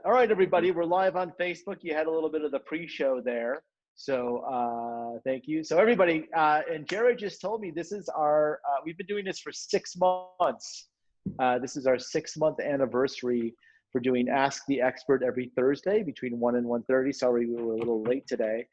All right, everybody, we're live on Facebook. You had a little bit of the pre-show there. So thank you. So everybody, and Jared just told me this is our, we've been doing this for 6 months. This is our 6-month anniversary for doing Ask the Expert every Thursday between 1 and 1:30. Sorry, we were a little late today.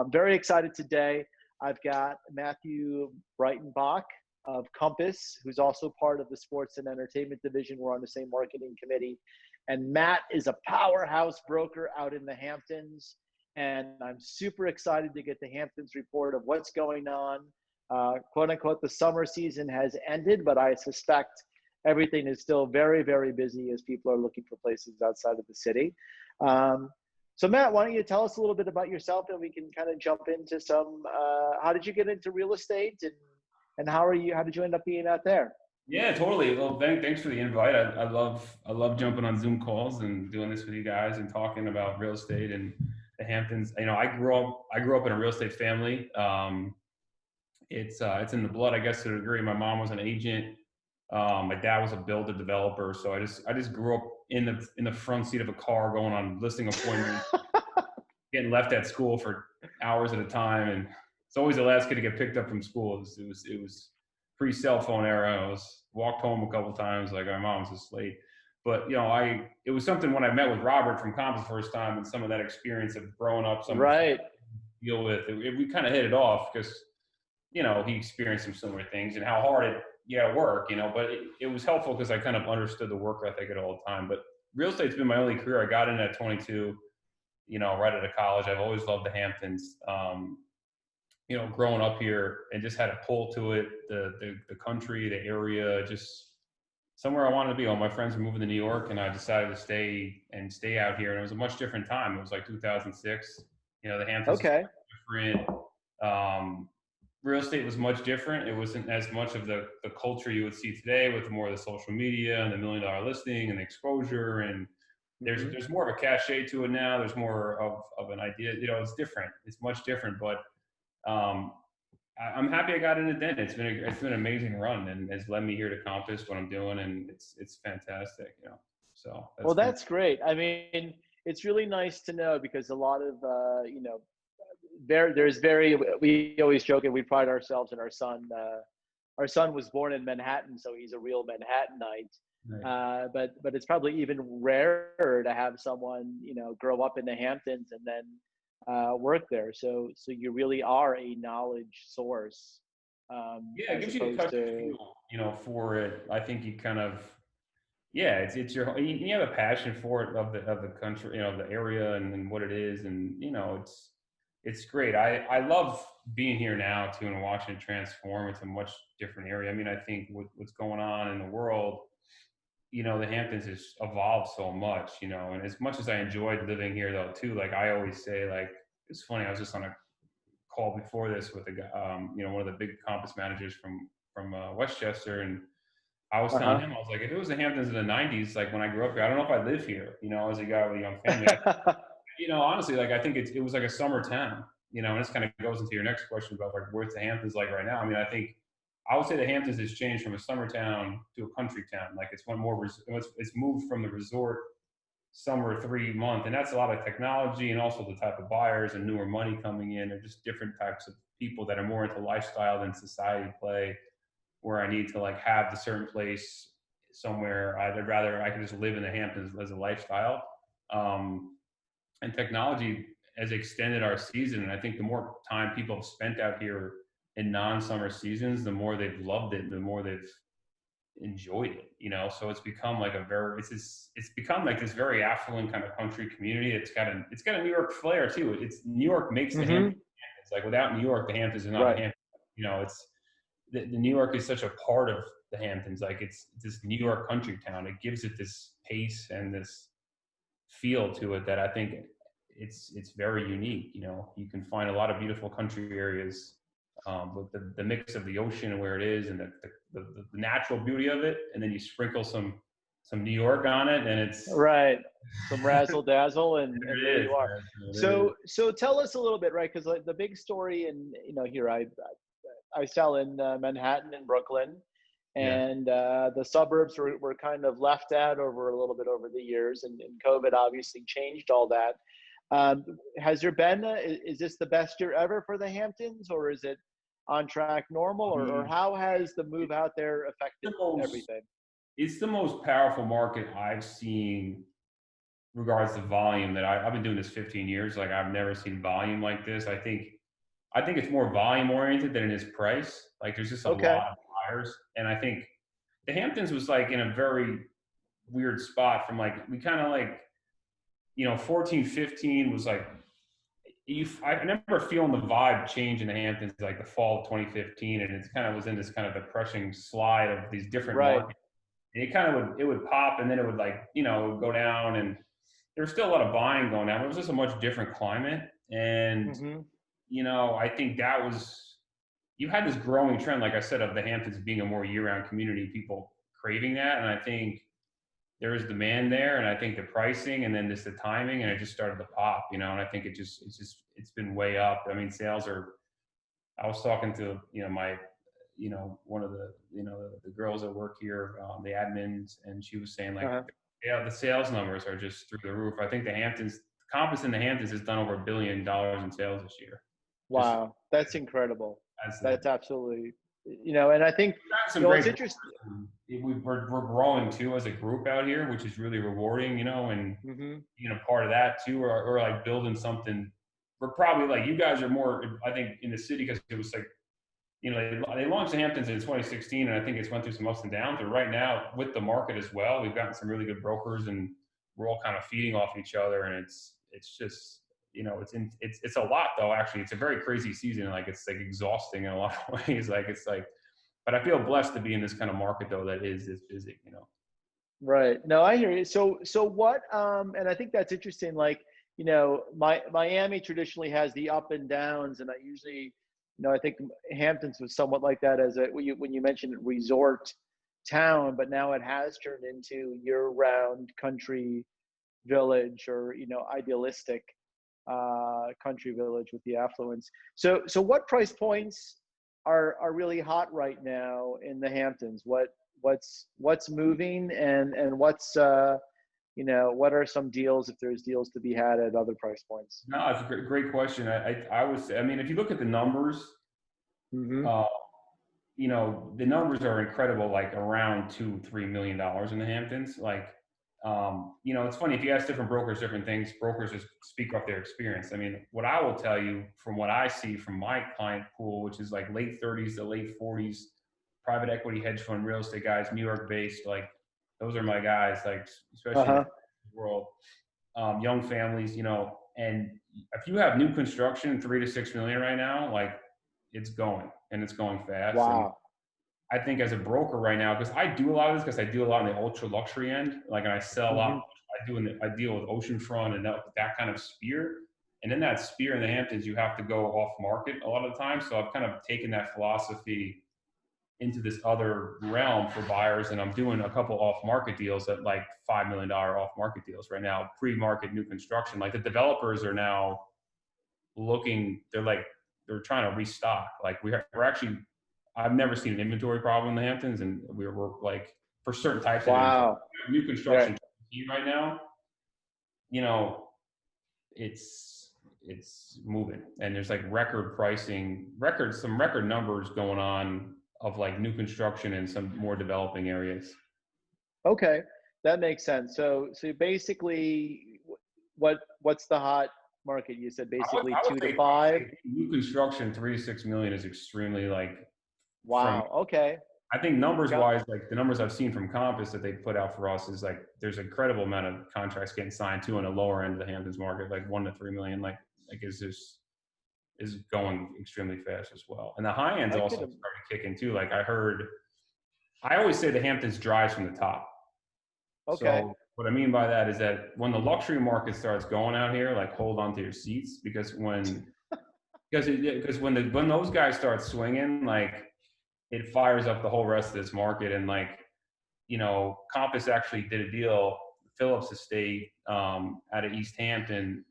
Very excited today. I've got Matthew Breitenbach of Compass, who's also part of the sports and entertainment division. We're on the same marketing committee. And Matt is a powerhouse broker out in the Hamptons. And I'm super excited to get the Hamptons report of what's going on. Quote unquote, the summer season has ended, but I suspect everything is still very, very busy as people are looking for places outside of the city. So Matt, why don't you tell us a little bit about yourself, and we can kind of jump into some, how did you get into real estate, and how did you end up being out there? Yeah, totally. Well, thanks for the invite. I love jumping on Zoom calls and doing this with you guys and talking about real estate and the Hamptons. You know, I grew up in a real estate family. It's in the blood, I guess, to a degree. My mom was an agent. My dad was a builder developer. So I just grew up in the front seat of a car going on listing appointments, getting left at school for hours at a time, and it's always the last kid to get picked up from school. It was pre-cell phone era. I walked home a couple times, like my mom's just late. But you know, it was something when I met with Robert from Compass the first time, and some of that experience of growing up, some right deal with it, we kind of hit it off because you know he experienced some similar things and how hard it work, you know. But it was helpful because I kind of understood the work ethic at all the time. But real estate's been my only career. I got in at 22, you know, right out of college. I've always loved the Hamptons. You know, growing up here and just had a pull to it, the country, the area, just somewhere I wanted to be. All my friends were moving to New York, and I decided to stay out here. And it was a much different time. It was like 2006. You know, the Hamptons okay was different. Real estate was much different. It wasn't as much of the culture you would see today with more of the social media and the $1 million listing and the exposure. And there's more of a cachet to it now. There's more of an idea. You know, it's different. It's much different, but I'm happy I got in it then. It's been an amazing run, and has led me here to Compass what I'm doing, and it's fantastic, you know. So that's great. I mean, it's really nice to know, because a lot of you know, we always joke and we pride ourselves in our son. Our son was born in Manhattan, so he's a real Manhattanite. Right. But it's probably even rarer to have someone, you know, grow up in the Hamptons and then work there. So you really are a knowledge source. Yeah, it gives you a touch of feel, you know, for it. I think you kind of, yeah, it's your, you have a passion for it, of the country, you know, the area and what it is, and you know, it's great. I love being here now too and watching it transform. It's a much different area. I mean, I think with what's going on in the world, you know, the Hamptons has evolved so much, you know, and as much as I enjoyed living here though too, like I always say, like, it's funny, I was just on a call before this with a guy, you know, one of the big Compass managers from Westchester, and I was telling him, I was like, if it was the Hamptons in the 90s, like when I grew up here, I don't know if I live here, you know, as a guy with a young family. You know, honestly, like I think it was like a summer town, you know, and this kind of goes into your next question about like where's the Hamptons like right now. I mean, I would say the Hamptons has changed from a summer town to a country town. Like it's it's moved from the resort summer 3 month, and that's a lot of technology and also the type of buyers and newer money coming in, or just different types of people that are more into lifestyle than society play, where I need to like have the certain place somewhere. I'd rather I can just live in the Hamptons as a lifestyle. And technology has extended our season, and I think the more time people have spent out here in non-summer seasons, the more they've loved it, the more they've enjoyed it, you know. So it's become like it's become like this very affluent kind of country community. It's got a New York flair too. It's New York makes the Hamptons. It's like without New York, the Hamptons is not the Hamptons. You know, it's the New York is such a part of the Hamptons. Like it's this New York country town. It gives it this pace and this feel to it that I think it's very unique. You know, you can find a lot of beautiful country areas with the mix of the ocean and where it is, and the natural beauty of it, and then you sprinkle some New York on it, and it's right, some razzle dazzle, and there you are. So tell us a little bit, right? Because like the big story, and you know, here I sell in Manhattan and Brooklyn, Yeah. and the suburbs were kind of left out over a little bit over the years, and COVID obviously changed all that. Has there been is this the best year ever for the Hamptons, or is it on track normal, or Um, how has the move out there the affected most, everything? it's the most powerful market I've seen regards to volume that I've been doing this 15 years. Like I've never seen volume like this. I think it's more volume oriented than it is price. Like there's just a Okay. lot of buyers. And I think the Hamptons was like in a very weird spot from like, we kind of like, 14, 15 was like, I remember feeling the vibe change in the Hamptons like the fall of 2015. And it kind of was in this kind of depressing slide of these different Right. markets. And it would pop and then it would like, it would go down, and there was still a lot of buying going on. It was just a much different climate. And, Hmm. I think that was, you had this growing trend, like I said, of the Hamptons being a more year-round community, people craving that. And I think there is demand there, and I think the pricing, and then just the timing, and it just started to pop, and I think it's been way up. I mean, sales are, I was talking to, my, one of the girls that work here, the admins, and she was saying like, Uh-huh. yeah, the sales numbers are just through the roof. I think the Hamptons, Compass in the Hamptons has done over $1 billion in sales this year. Just Wow, that's incredible. as That's absolutely, and I think, some great it's interesting. we're growing too as a group out here, which is really rewarding, and Hmm. being a part of that too, or like building something. We're probably like, you guys are more, I think, in the city, because it was like, they launched the Hamptons in 2016, and I think it's went through some ups and downs. But right now, with the market as well, we've gotten some really good brokers, and we're all kind of feeding off each other. And it's just, it's a lot though. Actually, it's a very crazy season. Like it's like exhausting in a lot of ways. Like it's like, but I feel blessed to be in this kind of market though that is this busy. Right. No, I hear you. So what, and I think that's interesting. Like, Miami traditionally has the up and downs, and I usually, I think Hamptons was somewhat like that as when you mentioned resort town, but now it has turned into year-round country village, or, idealistic country village with the affluence. So what price points are really hot right now in the Hamptons? What's moving, and what are some deals, if there's deals to be had at other price points? No, it's a great question. I would say, I mean, if you look at the numbers, Hmm. uh, the numbers are incredible, like around $2-3 million in the Hamptons. Like, it's funny, if you ask different brokers, different things, brokers just speak off their experience. I mean, what I will tell you from what I see from my client pool, which is like late 30s to late 40s, private equity, hedge fund, real estate guys, New York based, like those are my guys, like especially in Uh-huh. the world, young families, and if you have new construction, 3 to 6 million right now, like it's going, and it's going fast. And Wow. I think as a broker right now, because I do a lot of this, because I do a lot in the ultra luxury end, like, and I sell a lot. Hmm. I deal with oceanfront and that kind of sphere. And in that sphere in the Hamptons, you have to go off market a lot of the time. So I've kind of taken that philosophy into this other realm for buyers, and I'm doing a couple off market deals at like $5 million off market deals right now, pre market new construction. Like the developers are now looking, they're trying to restock. Like we're actually, I've never seen an inventory problem in the Hamptons, and we're like, for certain types of inventory, Wow. new Right. construction right now, you know, it's moving, and there's like record pricing, some record numbers going on of like new construction in some more developing areas. Okay, that makes sense. So basically, what's the hot market? You said basically I would two to say five. new construction 3 to 6 million is extremely like, from, Wow. Okay. I think numbers Got. wise, like the numbers I've seen from Compass that they put out for us is like there's an incredible amount of contracts getting signed too on the lower end of the Hamptons market, like 1 to 3 million, like is going extremely fast as well. And the high end's I also could. starting to kick in too. Like I always say the Hamptons drives from the top. Okay. So what I mean by that is that when the luxury market starts going out here, like hold on to your seats, because when those guys start swinging, like it fires up the whole rest of this market. And like, Compass actually did a deal, Phillips Estate, out of East Hampton,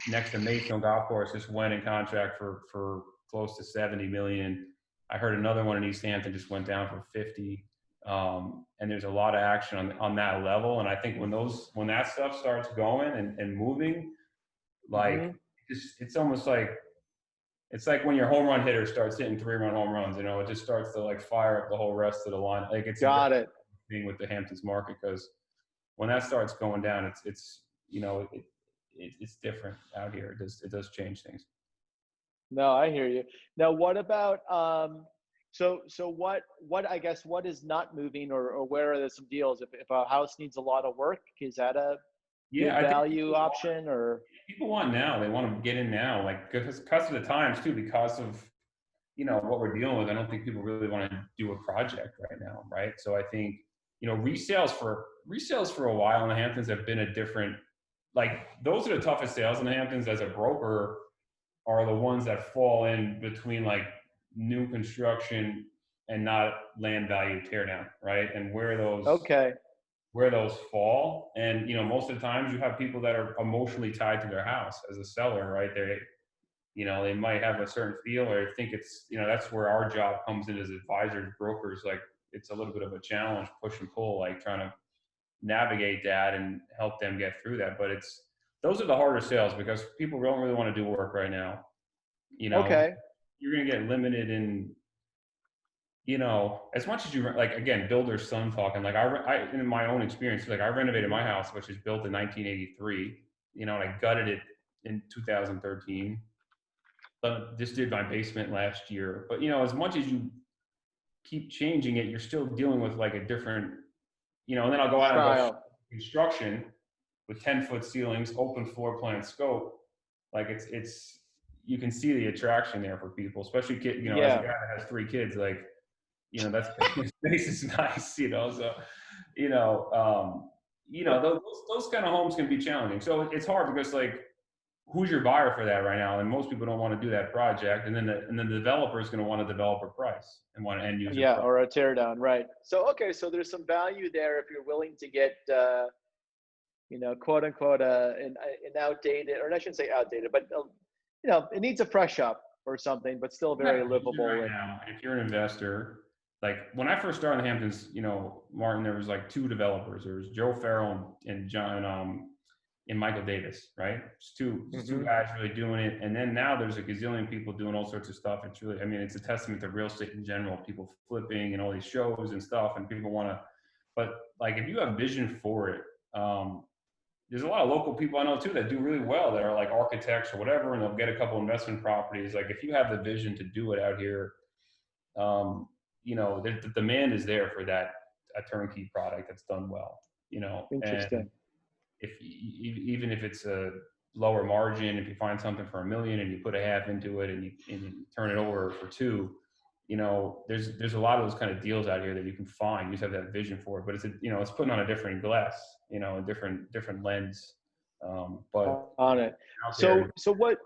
next to Mayfield Golf Course, just went in contract for close to 70 million. I heard another one in East Hampton just went down for 50. And there's a lot of action on that level. And I think when that stuff starts going and moving, like it's almost like, it's like when your home run hitter starts hitting 3-run home runs, it just starts to like fire up the whole rest of the line. Like it's a Got very it. thing with the Hamptons market, because when that starts going down, it's different out here. It does change things. No, I hear you. Now, what about so what I guess what is not moving, or where are there some deals? If a house needs a lot of work, is that a Yeah, good I think value option, or people want now. They want to get in now, like because of the times too, because of what we're dealing with. I don't think people really want to do a project right now, right? So I think resales for a while in the Hamptons have been a different, like those are the toughest sales in the Hamptons as a broker, are the ones that fall in between like new construction and not land value tear down, right? And okay, where those fall. And most of the times you have people that are emotionally tied to their house as a seller, right? They might have a certain feel, or think it's, that's where our job comes in as advisors, brokers. Like it's a little bit of a challenge, push and pull, like trying to navigate that and help them get through that. But those are the harder sales, because people don't really want to do work right now. okay, You're going to get limited in, as much as you, like, again, builder's son talking, like in my own experience, like I renovated my house, which is built in 1983, and I gutted it in 2013. Just did my basement last year. But as much as you keep changing it, you're still dealing with like a different, and then I'll go out and go style. construction with 10-foot ceilings, open floor plan scope. Like it's you can see the attraction there for people, especially as a guy Yeah. that has 3 kids, like, that's space is nice, so, those kind of homes can be challenging. So it's hard because, like, who's your buyer for that right now? And most people don't want to do that project. And then the developer is going to want a developer price and want an end user Yeah, price. or a tear down, right? So okay, so there's some value there if you're willing to get quote unquote an outdated, or I shouldn't say outdated, but it needs a fresh up or something, but still You have very vision livable. right And now. And if you're an investor, like when I first started in the Hamptons, Martin, there was like 2 developers. There was Joe Farrell and John and Michael Davis, right? Just two guys really doing it. And then now there's a gazillion people doing all sorts of stuff. It's really, I mean, it's a testament to real estate in general, people flipping and all these shows and stuff, and people want to, but like, if you have vision for it, there's a lot of local people I know too that do really well, that are like architects or whatever, and they'll get a couple investment properties. Like if you have the vision to do it out here, the demand is there for that, a turnkey product that's done well, and interesting. even if it's a lower margin, if you find something for $1 million and you put a half into it and you turn it over for 2, there's a lot of those kind of deals out here that you can find. You just have that vision for it, but it's putting on a different glass, a different lens. But On it. out there, So what?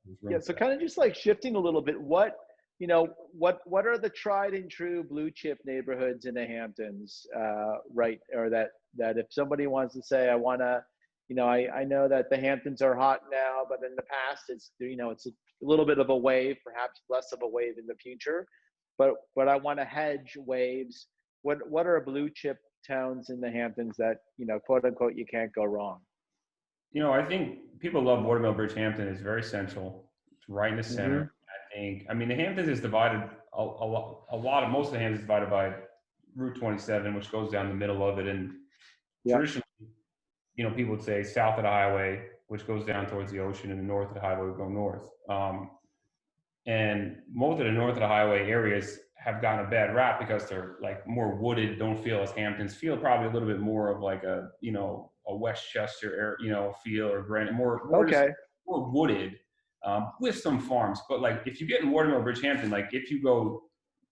there's Yeah. room for So that. kind of just like shifting a little bit. What are the tried and true blue chip neighborhoods in the Hamptons, right? Or that if somebody wants to say, I want to, I know that the Hamptons are hot now, but in the past it's a little bit of a wave, perhaps less of a wave in the future. But I want to hedge waves. What are blue chip towns in the Hamptons that quote unquote you can't go wrong? I think people love Watermill Bridgehampton. It's very central. It's right in the center. I mean, the Hamptons is divided most of the Hamptons is divided by Route 27, which goes down the middle of it. And Yeah. traditionally, people would say south of the highway, which goes down towards the ocean, and the north of the highway would go north. And most of the north of the highway areas have gotten a bad rap because they're like more wooded, don't feel as Hamptons, feel probably a little bit more of like a Westchester feel, or granite, Okay. more wooded, with some farms. But like if you get in Watermill Bridgehampton, like if you go,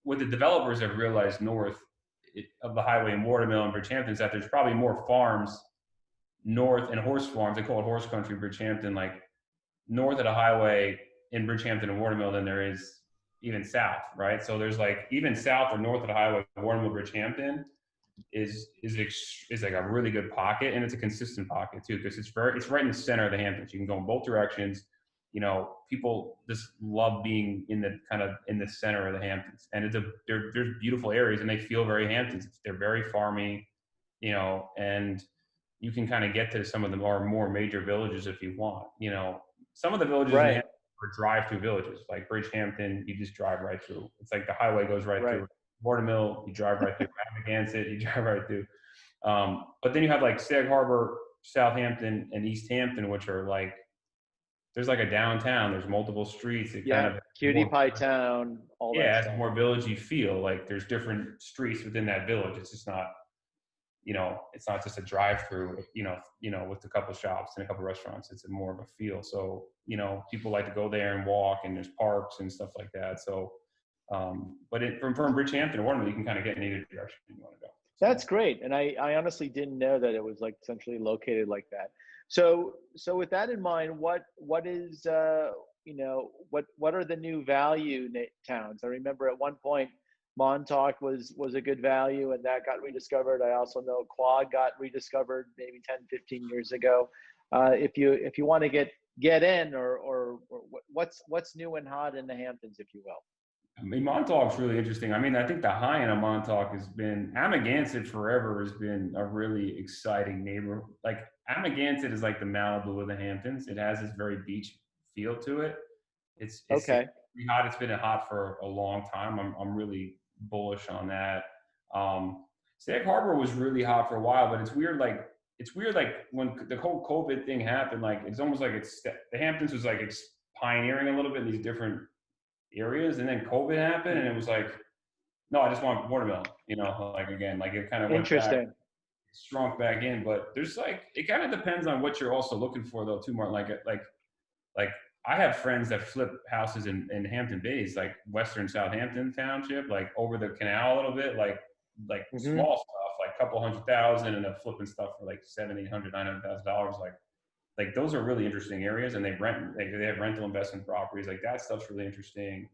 what the developers have realized north of the highway in Watermill and Bridgehampton is that there's probably more farms north, and horse farms, they call it horse country Bridgehampton, like north of the highway in Bridgehampton and Watermill than there is even south, right? So there's like even south or north of the highway, Watermill Bridgehampton is like a really good pocket, and it's a consistent pocket too, because it's right in the center of the Hamptons. You can go in both directions. people just love being in the kind of in the center of the Hamptons, and there's beautiful areas, and they feel very Hamptons. They're very farmy, and you can kind of get to some of the more major villages if you want. Some of the villages in Right. Hampton are drive-through villages, like Bridgehampton. You just drive right through. It's like the highway goes right through. Watermill, you drive right through. Amagansett, you drive right through. But then you have like Sag Harbor, Southampton, and East Hampton, which are like, there's like a downtown. There's multiple streets. It kind of cutie pie town. All that it stuff. has more villagey feel. Like there's different streets within that village. It's just not, it's not just a drive-through. With a couple shops and a couple restaurants. It's more of a feel. So people like to go there and walk, and there's parks and stuff like that. So, but from Bridgehampton to Watermill, you can kind of get in either direction you want to go. So. That's great, and I honestly didn't know that it was like centrally located like that. So with that in mind, what is what are the new value towns? I remember at one point Montauk was a good value, and that got rediscovered. I also know Quad got rediscovered maybe 10, 15 years ago. If you want to get in, or what's new and hot in the Hamptons, if you will. I mean, Montauk's really interesting. I mean, I think the high end of Montauk has been, Amagansett forever has been a really exciting neighborhood. Like Amagansett is like the Malibu of the Hamptons. It has this very beach feel to it. It's okay. It's hot. It's been hot for a long time. I'm really bullish on that. Sag Harbor was really hot for a while, but it's weird. Like when the whole COVID thing happened, like it's almost like the Hamptons was like it's pioneering a little bit in these different areas, and then COVID happened, and it was like, no, I just want Watermill, like again, like it kind of went back, shrunk back in. But there's like, it kind of depends on what you're also looking for though too, Martin. Like I have friends that flip houses in Hampton Bays, like Western Southampton Township, like over the canal a little bit, like small stuff, like a couple $100,000, and they're flipping stuff for like $700,000, $800,000, $900,000, like those are really interesting areas, and they have rental investment properties. Like that stuff's really interesting.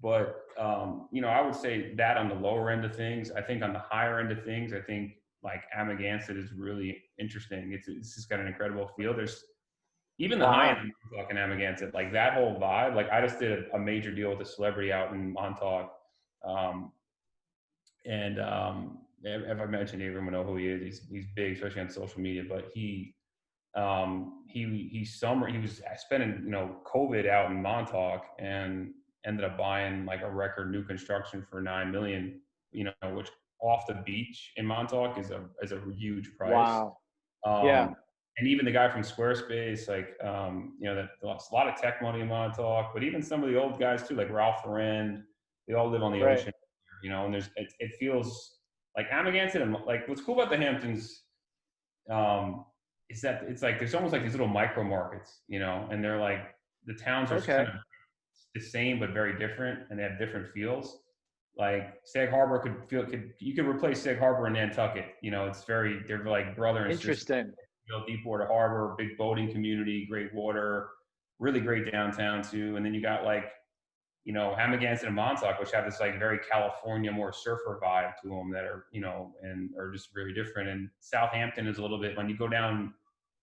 But I would say that on the lower end of things. I think on the higher end of things, I think like Amagansett is really interesting. It's just got an incredible feel. There's even the high end of Montauk and Amagansett, like that whole vibe. Like I just did a major deal with a celebrity out in Montauk. If I mentioned, everyone will know who he is. He's big, especially on social media, but he was spending COVID out in Montauk, and ended up buying like a record new construction for $9 million, which off the beach in Montauk is a huge price. Wow. And even the guy from Squarespace, like that a lot of tech money in Montauk, but even some of the old guys too, like Ralph Lauren, they all live on the ocean, and it feels like Amagansett, and like what's cool about the Hamptons is that it's like there's almost like these little micro markets, and they're like the towns are kind of the same but very different, and they have different feels. Like Sag Harbor you could replace Sag Harbor and Nantucket. They're like brother and Interesting. sister. Deepwater Harbor, big boating community, great water, really great downtown too. And then you got like, Amagansett and Montauk, which have this like very California, more surfer vibe to them that are, and are just very different. And Southampton is a little bit, when you go down,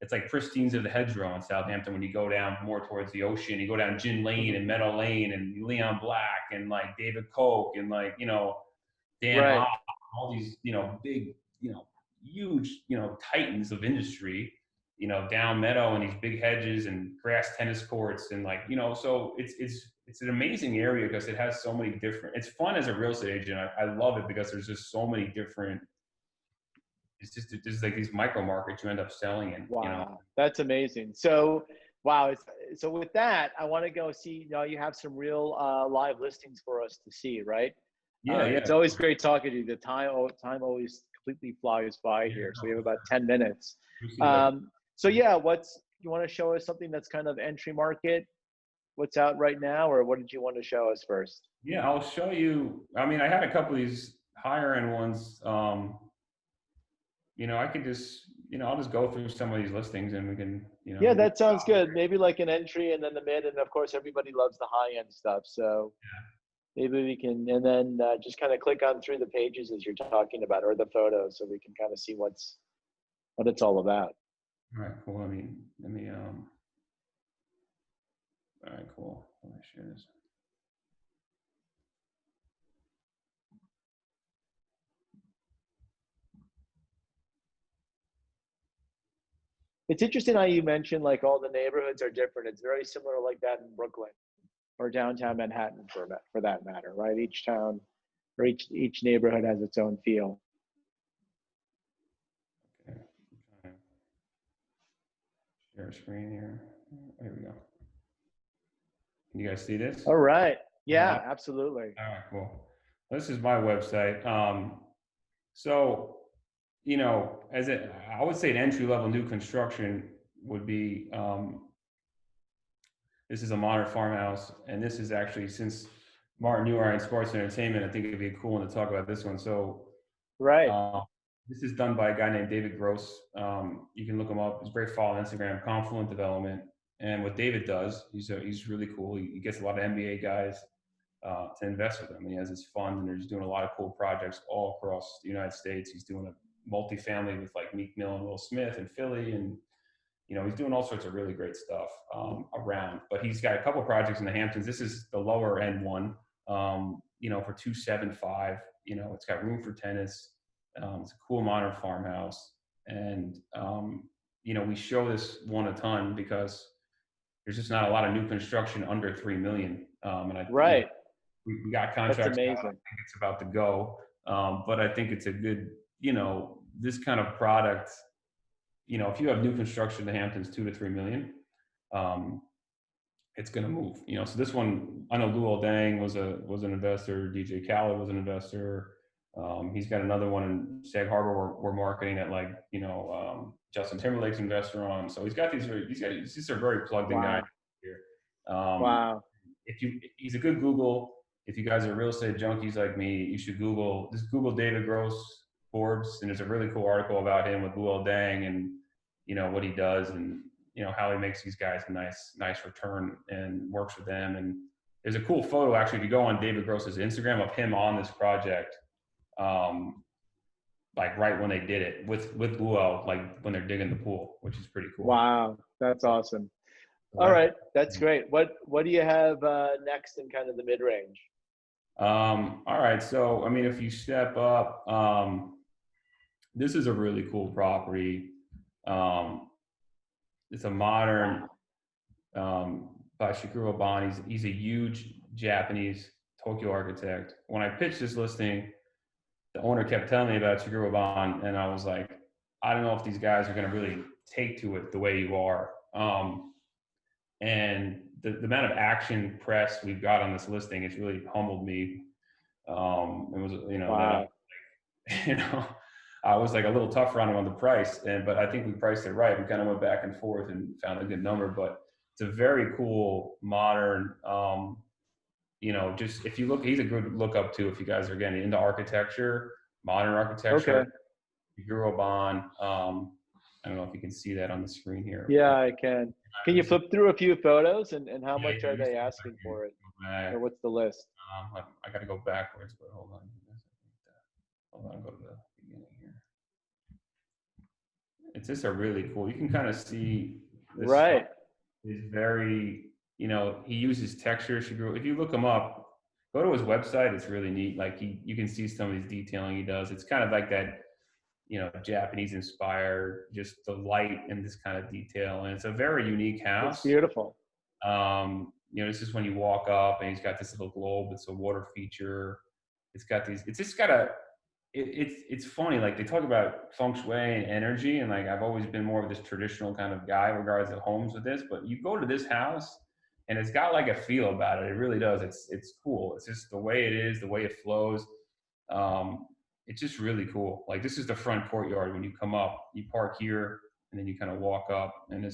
it's like Pristine's of the Hedgerow in Southampton. When you go down more towards the ocean, you go down Gin Lane and Meadow Lane and Leon Black and like David Koch and like, Dan Hoff, all these, big, huge, titans of industry, down Meadow and these big hedges and grass tennis courts and like, so it's an amazing area because it has so many different, it's fun as a real estate agent. I love it because there's just so many different, it's just like these micro markets you end up selling in. Wow. That's amazing. So, wow. So with that, I want to go see, you have some real live listings for us to see, right? Yeah. It's always great talking to you. The time always completely flies by here. So we have about 10 minutes. So yeah, you want to show us something that's kind of entry market? What's out right now, or what did you want to show us first? Yeah, I'll show you. I mean, I had a couple of these higher end ones. I could just, I'll just go through some of these listings and we can, Yeah, that sounds good. Maybe like an entry and then the mid, and of course everybody loves the high end stuff. So maybe we can, and then just kind of click on through the pages as you're talking about, or the photos, so we can kind of see what it's all about. All right, cool. Let me All right, cool. Let me share this. It's interesting how you mentioned like all the neighborhoods are different. It's very similar like that in Brooklyn or downtown Manhattan for that matter, right? Each town or each neighborhood has its own feel. Okay, I'm trying to share a screen here. Here we go. Can you guys see this? All right. Yeah. Yeah, absolutely. All right, cool. This is my website. So, you know, I would say an entry level new construction would be, this is a modern farmhouse, and this is actually, since Martin, you are in sports entertainment, I think it'd be a cool one to talk about this one. So, Right. this is done by a guy named David Gross. You can look him up. He's very follow on Instagram, Confluent Development. And what David does, he's really cool. He gets a lot of NBA guys to invest with him. He has his fund, and he's doing a lot of cool projects all across the United States. He's doing a multifamily with like Meek Mill and Will Smith in Philly, and you know, he's doing all sorts of really great stuff around. But he's got a couple projects in the Hamptons. This is the lower end one. You know, for 275. You know, it's got room for tennis. It's a cool modern farmhouse, and you know, we show this one a ton because there's just not a lot of new construction under 3 million. And I, right. you know, we got contracts. That's amazing. I think it's about to go, but I think it's a good, you know, this kind of product. You know, if you have new construction in the Hamptons, 2 to 3 million, it's going to move. You know, so this one, I know Luol Deng was an investor. DJ Khaled was an investor. He's got another one in Sag Harbor. We're marketing at, like, you know, Justin Timberlake's investor on. So he's got these are very plugged in guys here. Wow. He's a good Google. If you guys are real estate junkies like me, you should Google David Gross Forbes, and there's a really cool article about him with Luol Deng and, you know, what he does, and, you know, how he makes these guys a nice return and works with them. And there's a cool photo, actually, if you go on David Gross's Instagram, of him on this project, like right when they did it with Luol, like when they're digging the pool, which is pretty cool. Wow, that's awesome. All right, that's great. What do you have next in kind of the mid range? All right, so I mean, if you step up, this is a really cool property. It's a modern by Shigeru Ban. He's a huge Japanese Tokyo architect. When I pitched this listing, the owner kept telling me about Shigeru Ban, and I was like, I don't know if these guys are going to really take to it the way you are. And the amount of action press we've got on this listing, it's really humbled me. It was, you know, wow. You know, I was like a little tougher on him on the price, but I think we priced it right. We kind of went back and forth and found a good number, but it's a very cool, modern, you know, just if you look, he's a good look up too, if you guys are getting into architecture, modern architecture. Okay. Euroban. I don't know if you can see that on the screen here. Yeah, I can. Can you flip through a few photos and how much are they asking for it? Or what's the list? I got to go backwards, but hold on. Hold on, go to the beginning here. It's just a really cool, you can kind of see this. Right. Is very, you know, he uses texture. If you look him up, go to his website. It's really neat. Like you can see some of his detailing he does. It's kind of like that, you know, Japanese inspired, just the light and this kind of detail. And it's a very unique house. It's beautiful. You know, this is when you walk up, and he's got this little globe. It's a water feature. It's got these, it's just got it's funny. Like, they talk about feng shui and energy, and like, I've always been more of this traditional kind of guy regards to homes with this, but you go to this house and it's got like a feel about it. It really does. It's cool. It's just the way it is, the way it flows. It's just really cool. Like, this is the front courtyard. When you come up, you park here, and then you kind of walk up, and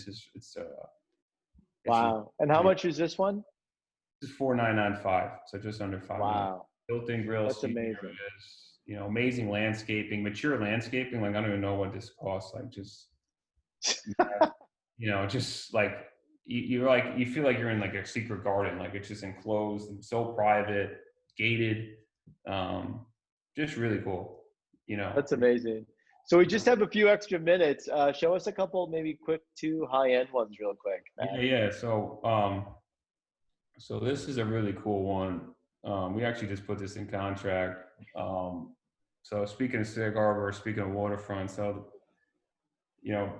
wow. And how much is this one? This is $4,995, so just under $5 million. Wow. Built-in grill. That's amazing. Areas, you know, amazing landscaping, mature landscaping. Like, I don't even know what this costs. Like, just, you know, just like, you feel like you're in like a secret garden. Like, it's just enclosed and so private, gated. Just really cool, you know. That's amazing. So we just have a few extra minutes. Show us a couple, maybe quick 2 high-end ones real quick, man. Yeah. So So this is a really cool one. We actually just put this in contract. So speaking of Sag Harbor, speaking of waterfront, so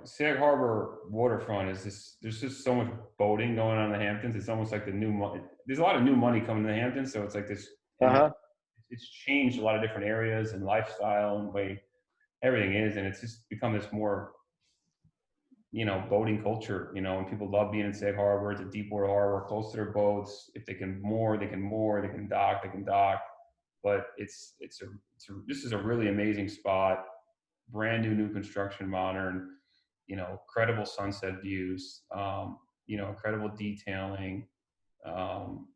Sag Harbor waterfront is just there's just so much boating going on in the Hamptons. It's almost like the new money. There's a lot of new money coming to the Hamptons, so it's like this, and Uh-huh. it's changed a lot of different areas and lifestyle and way everything is, and it's just become this more boating culture, and people love being in Sag Harbor. It's a deep water harbor, close to their boats. If they can moor, they can moor. They can dock, they can dock. But this is a really amazing spot. Brand new construction, modern. Incredible sunset views. Incredible detailing. Um,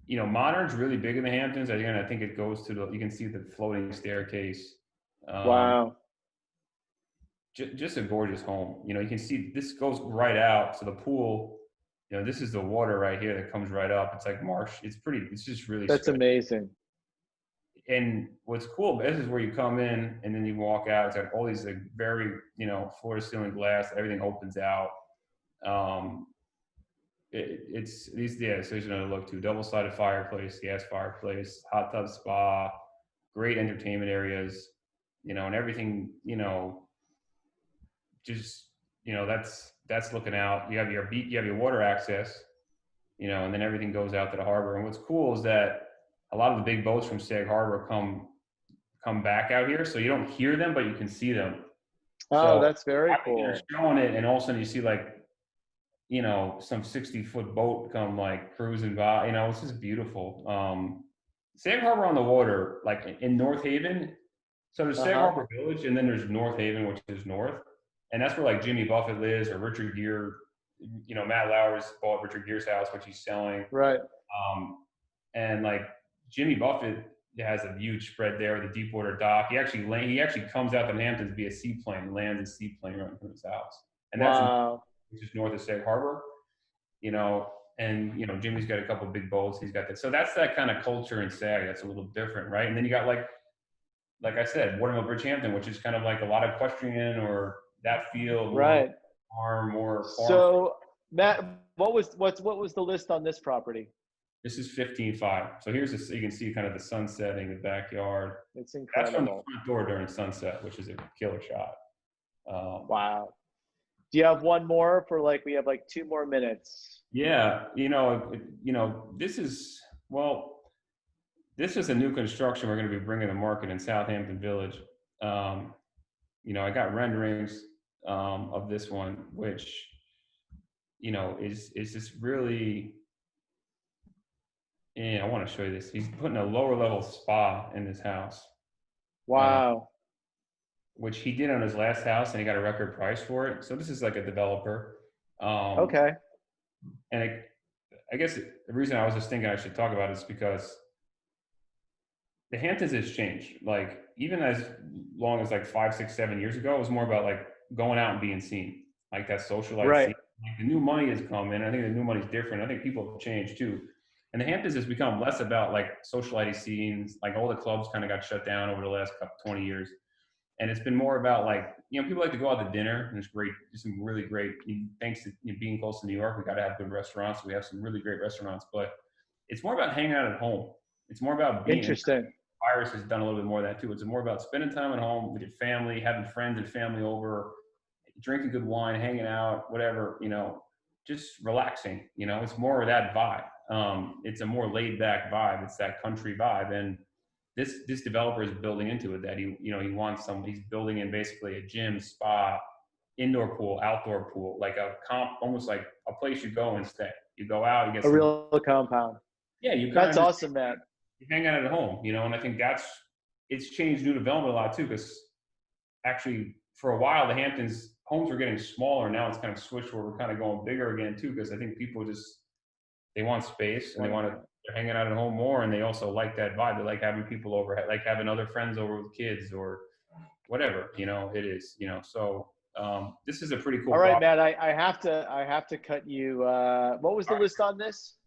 Modern's really big in the Hamptons. Again, I think it goes to you can see the floating staircase. Um, Wow. just a gorgeous home. You can see this goes right out. So the pool, this is the water right here that comes right up. It's like marsh. It's just really That's stretched. amazing. And what's cool, this is where you come in and then you walk out. It's like all these like very, floor to ceiling glass, everything opens out. Um, it's these, yeah, so there's another look too. Double-sided fireplace, gas fireplace, hot tub spa, great entertainment areas, and everything, just that's looking out. You have your water access, and then everything goes out to the harbor. And what's cool is that a lot of the big boats from Sag Harbor come back out here, so you don't hear them, but you can see them. Oh, So that's very they're cool. showing it, and all of a sudden you see like some 60-foot boat come like cruising by. It's just beautiful. Sag Harbor on the water, like in North Haven. So there's Sag Uh-huh. Harbor Village, and then there's North Haven, which is north, and that's where like Jimmy Buffett lives, or Richard Gere. Matt Lauer's bought Richard Gere's house, which he's selling. Right. And like Jimmy Buffett has a huge spread there with a deep water dock. He actually comes out to Hamptons via seaplane, lands a seaplane right in front of his house, and that's Wow. which is north of Sag Harbor. And Jimmy's got a couple of big boats. He's got that, so that's that kind of culture in Sag. That's a little different, right? And then you got like I said, Watermill Bridgehampton, which is kind of like a lot of equestrian or that field, more Right. farm. So, Matt, what was the list on this property? This is 15.5. So you can see kind of the sun setting, the backyard. It's That's from the incredible. front door during sunset, which is a killer shot. Wow. Do you have one more we have like 2 more minutes? Yeah, this is a new construction we're going to be bringing to market in Southampton Village. I got renderings of this one, which is just really. Yeah, I want to show you this. He's putting a lower level spa in this house, Wow. which he did on his last house, and he got a record price for it. So this is like a developer. Okay. And I guess the reason I was just thinking I should talk about it is because the Hamptons has changed. Like even as long as like 5, 6, 7 years ago, it was more about like going out and being seen, like that socialized Right. scene. Like the new money has come in. I think the new money's different. I think people have changed too. And the Hamptons has become less about like socializing scenes. Like all the clubs kind of got shut down over the last 20 years. And it's been more about like, people like to go out to dinner, and it's great. There's some really great, thanks to being close to New York, we got to have good restaurants. We have some really great restaurants, but it's more about hanging out at home. It's more about being. Interesting. Virus has done a little bit more of that too. It's more about spending time at home with your family, having friends and family over, drinking good wine, hanging out, whatever, just relaxing. It's more of that vibe. It's a more laid back vibe. It's that country vibe. And this developer is building into it that he's building in basically a gym, spa, indoor pool, outdoor pool, like almost like a place you go and stay. You go out, you get A real compound. yeah, you kind That's of awesome, Matt. you hang out at home, and I think it's changed new development a lot too, because actually for a while the Hamptons homes were getting smaller. Now it's kind of switched where we're kind of going bigger again too, because I think people they want space and they're hanging out at home more, and they also like that vibe. They like having people over, like having other friends over with kids or whatever, it is, so this is a pretty cool All right, property. Matt, I have to cut you. What was the list on this?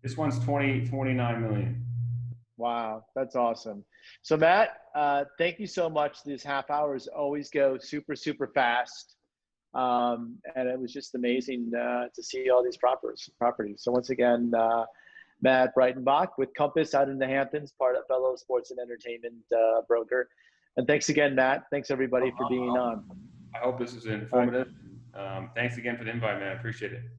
This one's 29 million. Wow, that's awesome. So Matt, thank you so much. These half hours always go super, super fast. And it was just amazing to see all these properties. So once again, Matt Breitenbach with Compass out in the Hamptons, part of fellow sports and entertainment broker. And thanks again, Matt. Thanks everybody for being on. I hope this is informative. Thanks again for the invite, man. I appreciate it.